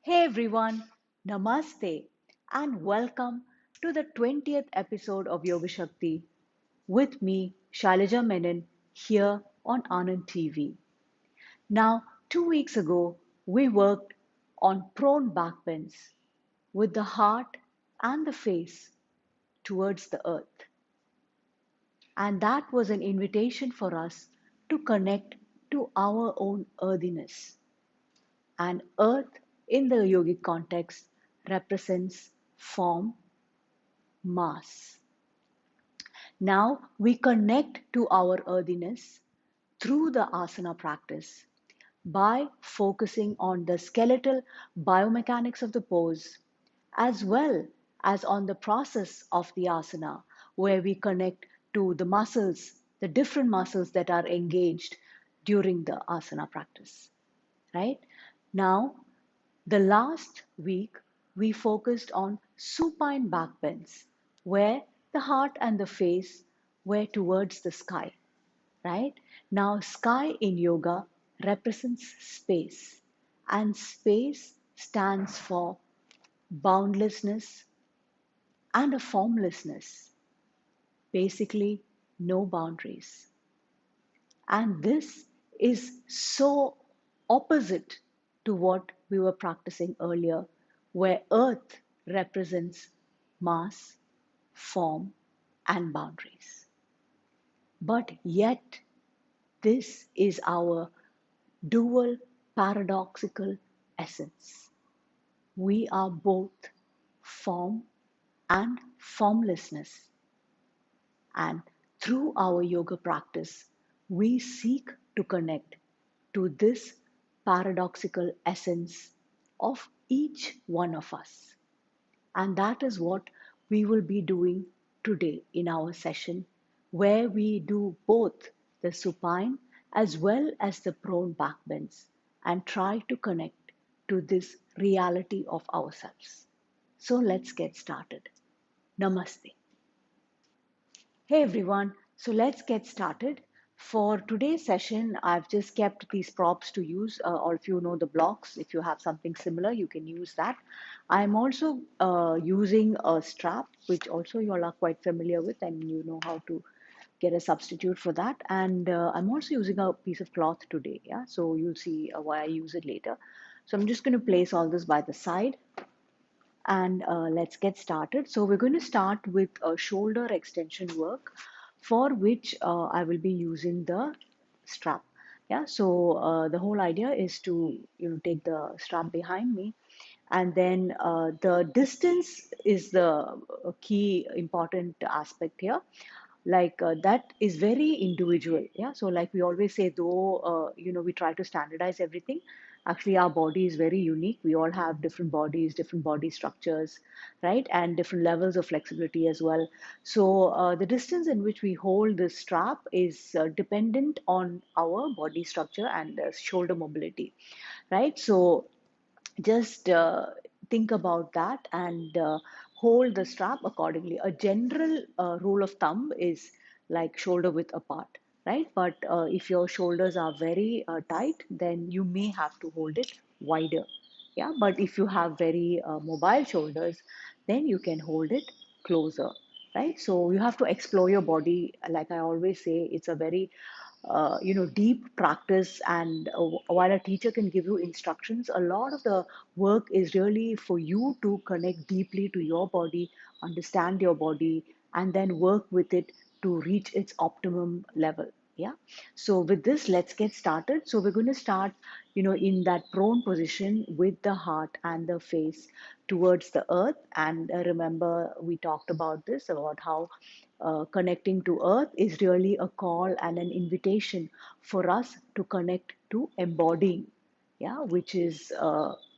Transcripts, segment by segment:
Hey everyone, Namaste and welcome to the 20th episode of Yoga Shakti with me, Shailaja Menon, here on Anand TV. Now, 2 weeks ago, we worked on prone backbends with the heart and the face towards the earth. And that was an invitation for us to connect to our own earthiness. And earth in the yogic context represents form, mass. Now we connect to our earthiness through the asana practice by focusing on the skeletal biomechanics of the pose as well as on the process of the asana, where we connect to the muscles, the different muscles that are engaged during the asana practice. Right? Now, the last week we focused on supine backbends, where the heart and the face were towards the sky, right? Now, sky in yoga represents space, and space stands for boundlessness and a formlessness, basically, no boundaries. And this is so opposite to what we were practicing earlier, where earth represents mass, form, and boundaries. But yet, this is our dual paradoxical essence. We are both form and formlessness. And through our yoga practice, we seek to connect to this paradoxical essence of each one of us. And that is what we will be doing today in our session, where we do both the supine as well as the prone backbends and try to connect to this reality of ourselves. So let's get started. Namaste. Hey everyone, so let's get started. For today's session, I've just kept these props to use, or if you know the blocks, if you have something similar, you can use that. I'm also using a strap, which also you all are quite familiar with, and you know how to get a substitute for that. And I'm also using a piece of cloth today, yeah, so you'll see why I use it later. So I'm just going to place all this by the side and let's get started. So we're going to start with a shoulder extension work for which I will be using the strap. Yeah, so the whole idea is to take the strap behind me, and then the distance is the key important aspect here. Like that is very individual. Yeah, so like we always say, though we try to standardize everything, actually our body is very unique. We all have different bodies, different body structures, right, and different levels of flexibility as well. So the distance in which we hold the strap is dependent on our body structure and shoulder mobility, right? So just think about that and hold the strap accordingly. A general rule of thumb is like shoulder width apart, right? But if your shoulders are very tight, then you may have to hold it wider. Yeah, but if you have very mobile shoulders, then you can hold it closer, right? So you have to explore your body. Like I always say, it's a very deep practice. And while a teacher can give you instructions, a lot of the work is really for you to connect deeply to your body, understand your body, and then work with it to reach its optimum level. Yeah. So with this, let's get started. So we're going to start, in that prone position with the heart and the face towards the earth. And remember, we talked about this, about how connecting to earth is really a call and an invitation for us to connect to embodying, yeah, which is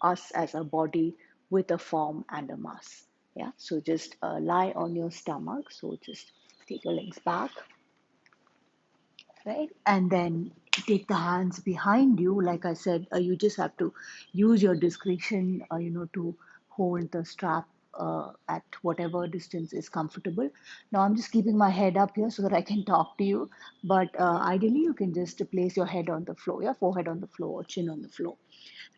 us as a body with a form and a mass. Yeah, so just lie on your stomach. So just take your legs back, right? And then take the hands behind you. Like I said, you just have to use your discretion, to hold the strap at whatever distance is comfortable. Now I'm just keeping my head up here so that I can talk to you. But ideally, you can just place your head on the floor, your forehead on the floor, or chin on the floor.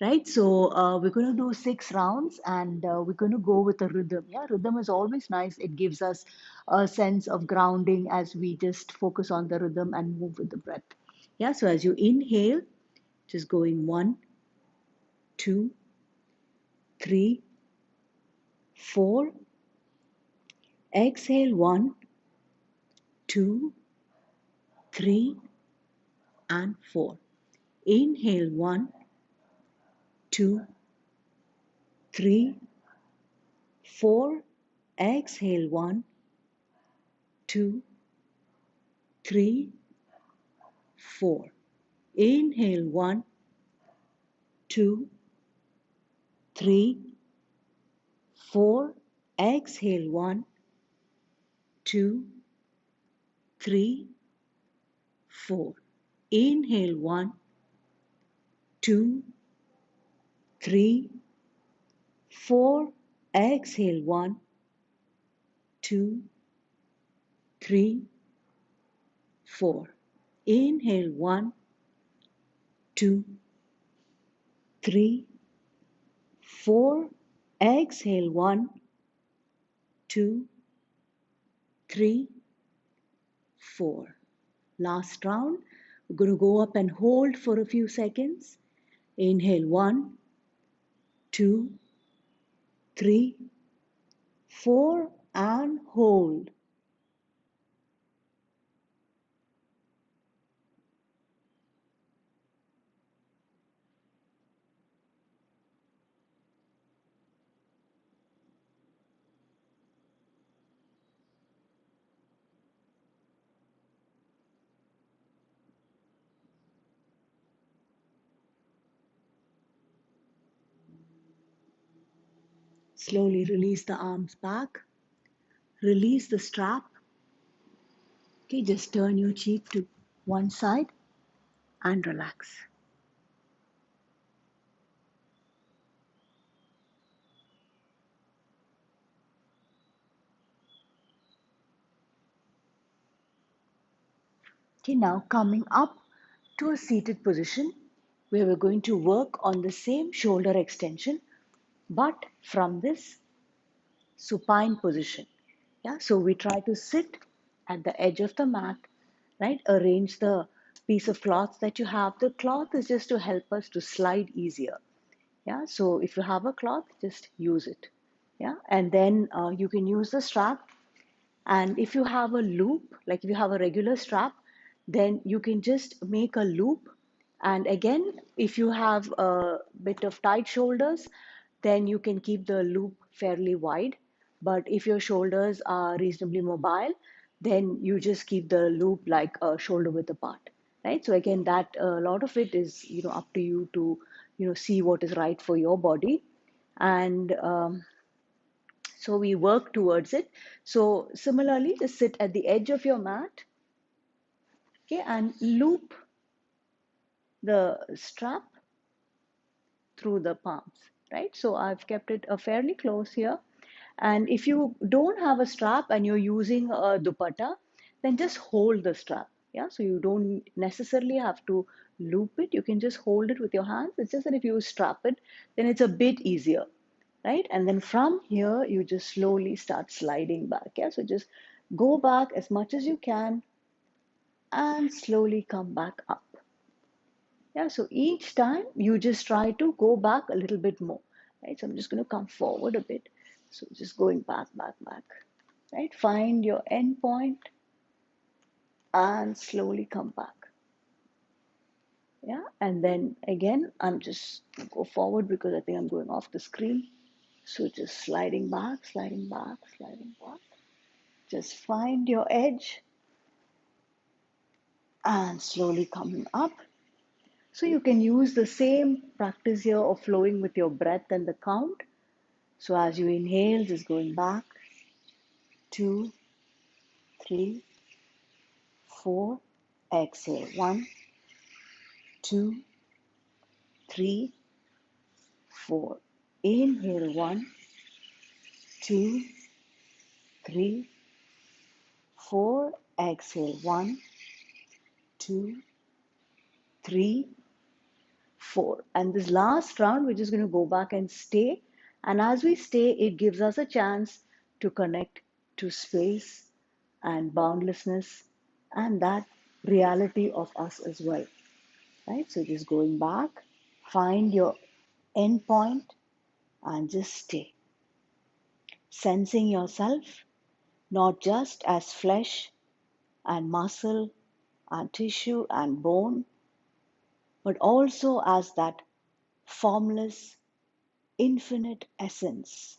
Right, so we're going to do 6 rounds, and we're going to go with a rhythm. Yeah, rhythm is always nice. It gives us a sense of grounding as we just focus on the rhythm and move with the breath. Yeah, so as you inhale, just going 1, 2, 3, 4. Exhale 1, 2, 3, and 4. Inhale 1, 2, 3, 4. Exhale 1, 2, 3, 4. Inhale 1, 2, 3, 4. Exhale 1, 2, 3, 4. Inhale 1, 2, 3, 4. Exhale 1, 2, 3, 4. Inhale 1, 2, 3, 4. Exhale 1, 2, 3, 4. Last round. We're going to go up and hold for a few seconds. Inhale 1, 2, 3, 4, and hold. Slowly release the arms back. Release the strap. Okay, just turn your cheek to one side and relax. Okay, now coming up to a seated position where we're going to work on the same shoulder extension but from this supine position. Yeah, so we try to sit at the edge of the mat, right? Arrange the piece of cloth that you have. The cloth is just to help us to slide easier. Yeah, so if you have a cloth, just use it. Yeah, and then you can use the strap. And if you have a loop, like if you have a regular strap, then you can just make a loop. And again, if you have a bit of tight shoulders, then you can keep the loop fairly wide. But if your shoulders are reasonably mobile, then you just keep the loop like a shoulder width apart, right? So again, that a lot of it is up to you to see what is right for your body, and so we work towards it. So similarly, just sit at the edge of your mat, okay, and loop the strap through the palms, right? So I've kept it fairly close here. And if you don't have a strap and you're using a dupatta, then just hold the strap. Yeah, so you don't necessarily have to loop it. You can just hold it with your hands. It's just that if you strap it, then it's a bit easier, right? And then from here, you just slowly start sliding back. Yeah, so just go back as much as you can and slowly come back up. Yeah, so each time you just try to go back a little bit more, right? So I'm just going to come forward a bit. So just going back, back, back, right? Find your end point and slowly come back. Yeah, and then again, I'm just go forward because I think I'm going off the screen. So just sliding back, sliding back, sliding back. Just find your edge and slowly coming up. So you can use the same practice here of flowing with your breath and the count. So as you inhale, just going back, 2, 3, 4. Exhale, 1, 2, 3, 4. Inhale, 1, 2, 3, 4. Exhale. 1, 2, 3, 4. And this last round, we're just going to go back and stay. And as we stay, it gives us a chance to connect to space and boundlessness and that reality of us as well. Right? So just going back, find your end point and just stay. Sensing yourself not just as flesh and muscle and tissue and bone, but also as that formless, infinite essence.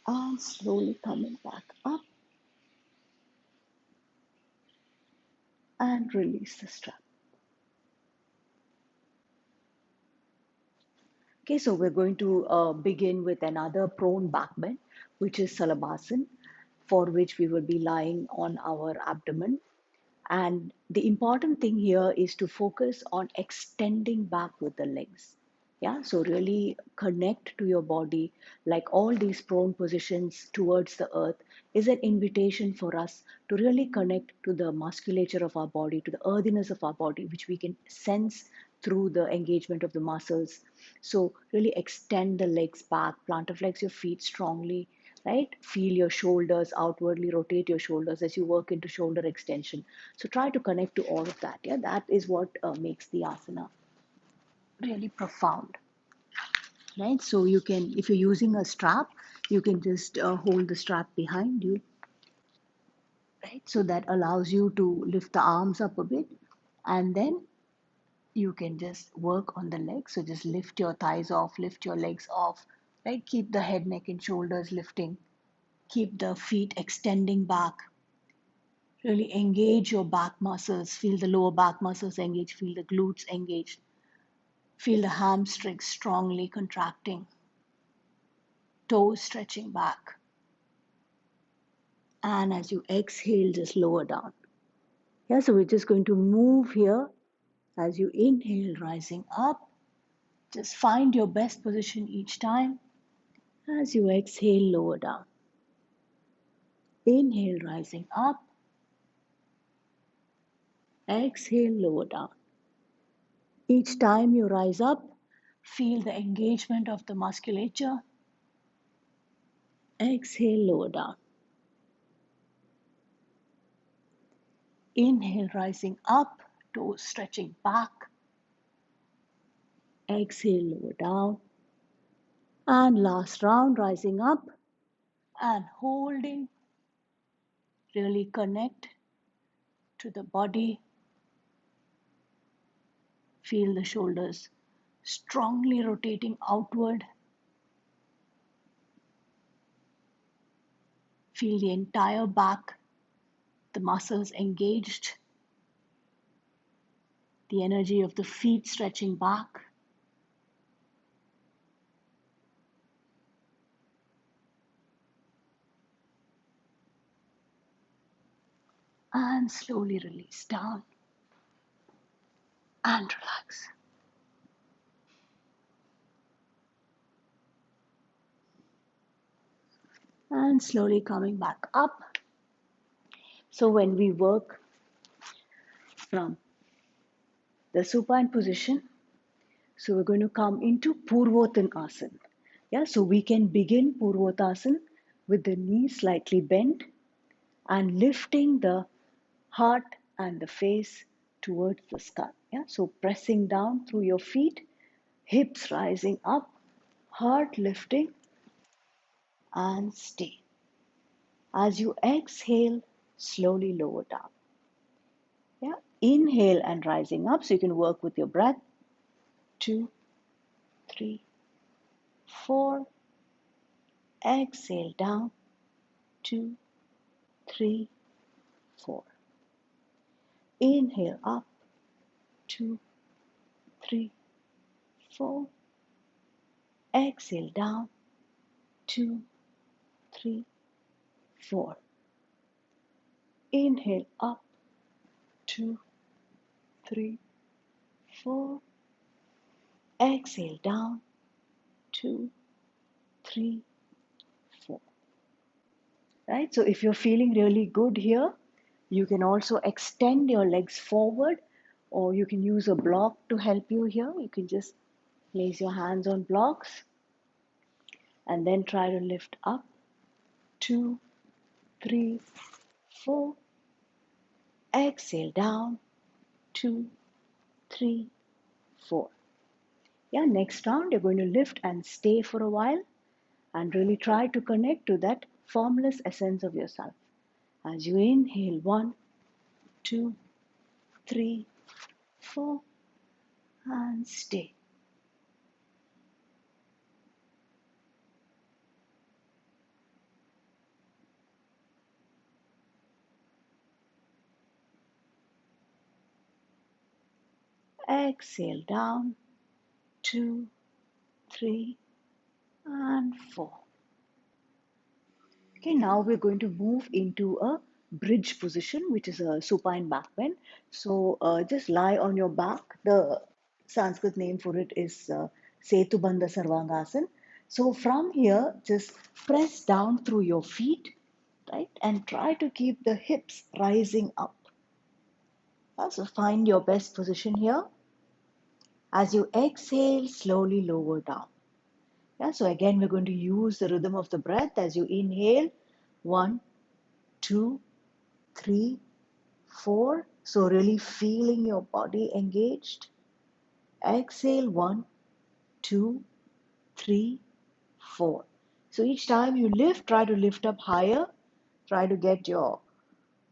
And slowly coming back up and release the strap. Okay, so we're going to begin with another prone back bend, which is Salabhasan, for which we will be lying on our abdomen. And the important thing here is to focus on extending back with the legs. Yeah, so really connect to your body, like all these prone positions towards the earth is an invitation for us to really connect to the musculature of our body, to the earthiness of our body, which we can sense through the engagement of the muscles. So really extend the legs back, plantar your feet strongly, right? Feel your shoulders outwardly, rotate your shoulders as you work into shoulder extension. So try to connect to all of that. Yeah, that is what makes the asana really profound, right? So you can, if you're using a strap, you can just hold the strap behind you, right? So that allows you to lift the arms up a bit, and then you can just work on the legs. So just lift your thighs off, lift your legs off, right? Keep the head, neck, and shoulders lifting. Keep the feet extending back. Really engage your back muscles. Feel the lower back muscles engage. Feel the glutes engage. Feel the hamstrings strongly contracting. Toes stretching back. And as you exhale, just lower down. Yeah, so we're just going to move here. As you inhale, rising up. Just find your best position each time. As you exhale, lower down. Inhale, rising up. Exhale, lower down. Each time you rise up, feel the engagement of the musculature. Exhale, lower down. Inhale, rising up, toes stretching back. Exhale, lower down. And last round, rising up and holding. Really connect to the body. Feel the shoulders strongly rotating outward. Feel the entire back, the muscles engaged, the energy of the feet stretching back. And slowly release down and relax. And slowly coming back up. So when we work from the supine position, so we're going to come into Purvothan Asana. Yeah, so we can begin Purvothan with the knees slightly bent and lifting the heart and the face towards the sky. Yeah, so pressing down through your feet, hips rising up, heart lifting and stay. As you exhale, slowly lower down. Yeah, inhale and rising up, so you can work with your breath. 2, 3, 4. Exhale down. 2, 3, 4. Inhale up. 2, 3, 4. Exhale down. 2, 3, 4. Inhale up, 2, 3, 4. Exhale down, 2, 3, 4. Right? So if you're feeling really good here, you can also extend your legs forward, or you can use a block to help you here. You can just place your hands on blocks and then try to lift up, 2, 3, 4. Exhale down, 2, 3, 4. Yeah, next round you're going to lift and stay for a while and really try to connect to that formless essence of yourself. As you inhale, 1, 2, 3, 4, and stay. Exhale down, 2, 3, and 4. Okay, now we're going to move into a bridge position, which is a supine back bend. So just lie on your back. The Sanskrit name for it is Setubandha Sarvangasana. So from here, just press down through your feet, right? And try to keep the hips rising up. So find your best position here. As you exhale, slowly lower down. Yeah, so again, we're going to use the rhythm of the breath. As you inhale, 1, 2, 3, 4. So really feeling your body engaged. Exhale, 1, 2, 3, 4. So each time you lift, try to lift up higher. Try to get your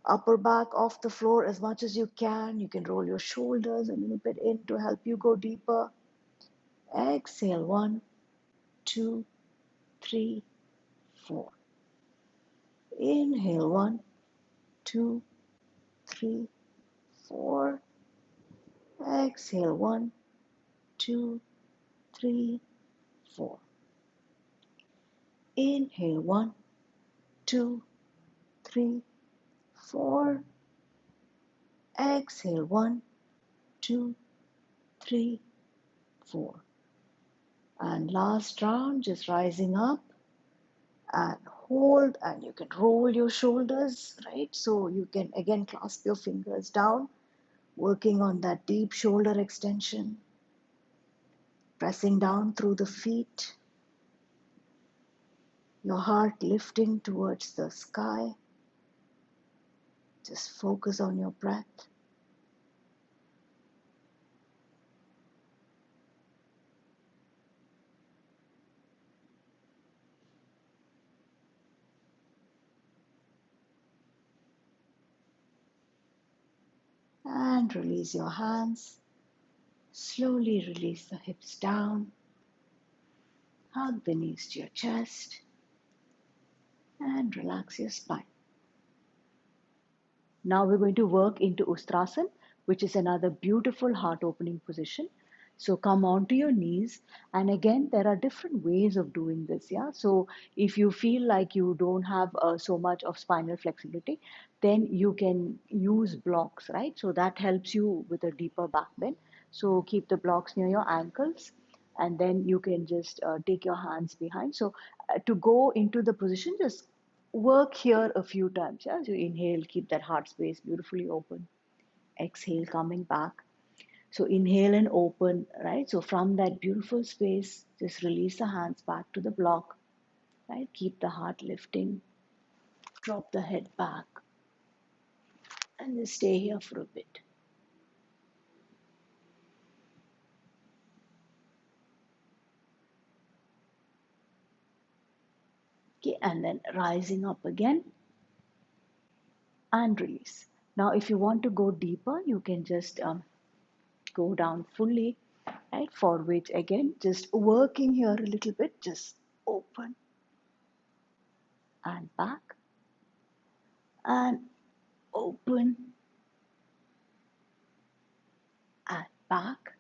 upper back off the floor as much as you can. You can roll your shoulders a little bit in to help you go deeper. Exhale, 1, 2, 3, 4. Inhale, 1, 2, 3, 4. Exhale, 1, 2, 3, 4. Inhale, 1, 2, 3, 4. Exhale, 1, 2, 3, 4. And last round, just rising up and hold, and you can roll your shoulders, right? So you can again clasp your fingers down, working on that deep shoulder extension, pressing down through the feet, your heart lifting towards the sky. Just focus on your breath. And release your hands. Slowly release the hips down. Hug the knees to your chest. And relax your spine. Now we're going to work into Ustrasana, which is another beautiful heart-opening position. So come onto your knees, and again there are different ways of doing this. Yeah. So if you feel like you don't have so much of spinal flexibility, then you can use blocks, right? So that helps you with a deeper back bend. So keep the blocks near your ankles, and then you can just take your hands behind. So to go into the position, just work here a few times. Yeah. So inhale, keep that heart space beautifully open. Exhale, coming back. So inhale and open, right? So from that beautiful space, just release the hands back to the block, right? Keep the heart lifting, drop the head back, and just stay here for a bit. Okay, and then rising up again and release. Now, if you want to go deeper, you can just go down fully, right? For which, again, just working here a little bit, just open and back and open and back,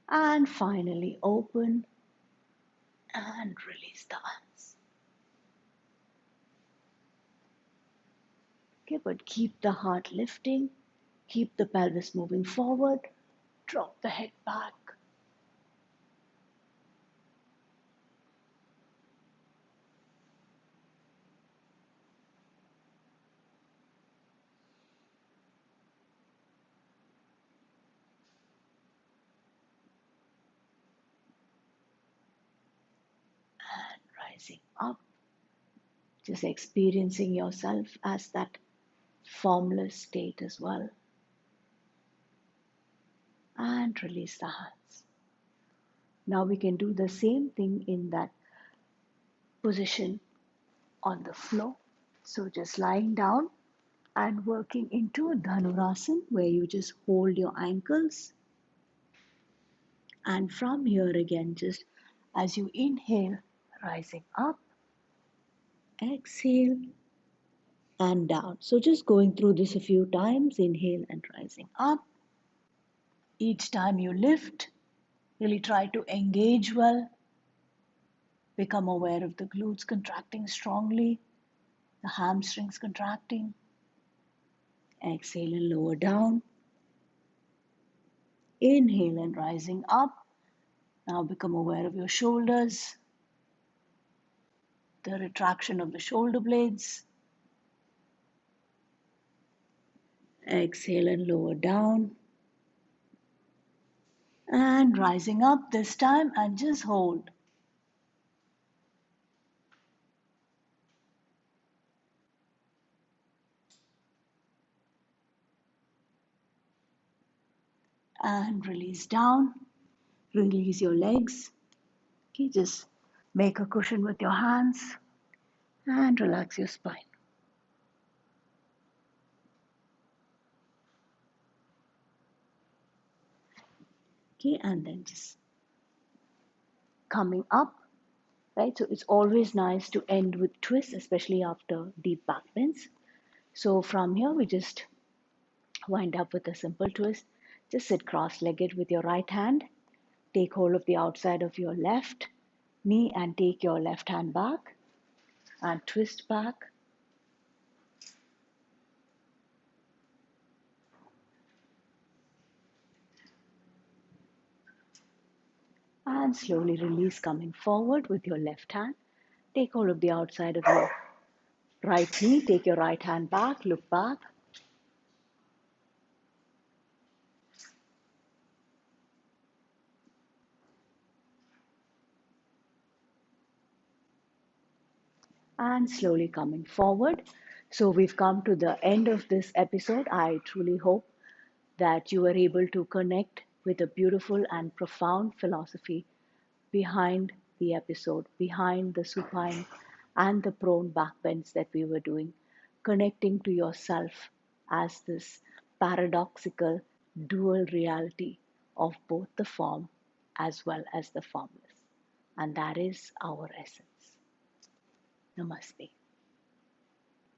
and finally open and release the hands. Okay, but keep the heart lifting, keep the pelvis moving forward, drop the head back. And rising up, just experiencing yourself as that formless state as well. And release the hands. Now we can do the same thing in that position on the floor. So just lying down and working into Dhanurasana where you just hold your ankles. And from here again, just as you inhale, rising up, exhale, and down. So just going through this a few times, inhale and rising up. Each time you lift, really try to engage well. Become aware of the glutes contracting strongly, the hamstrings contracting. Exhale and lower down. Inhale and rising up. Now become aware of your shoulders, the retraction of the shoulder blades. Exhale and lower down. And rising up this time and just hold. And release down. Release your legs. Okay, just make a cushion with your hands and relax your spine. Okay, and then just coming up, right? So it's always nice to end with twists, especially after deep back bends. So from here, we just wind up with a simple twist. Just sit cross-legged with your right hand. Take hold of the outside of your left knee and take your left hand back and twist back. And slowly release coming forward with your left hand. Take hold of the outside of your right knee. Take your right hand back, look back. And slowly coming forward. So we've come to the end of this episode. I truly hope that you were able to connect with a beautiful and profound philosophy behind the episode, behind the supine and the prone backbends that we were doing, connecting to yourself as this paradoxical dual reality of both the form as well as the formless. And that is our essence. Namaste.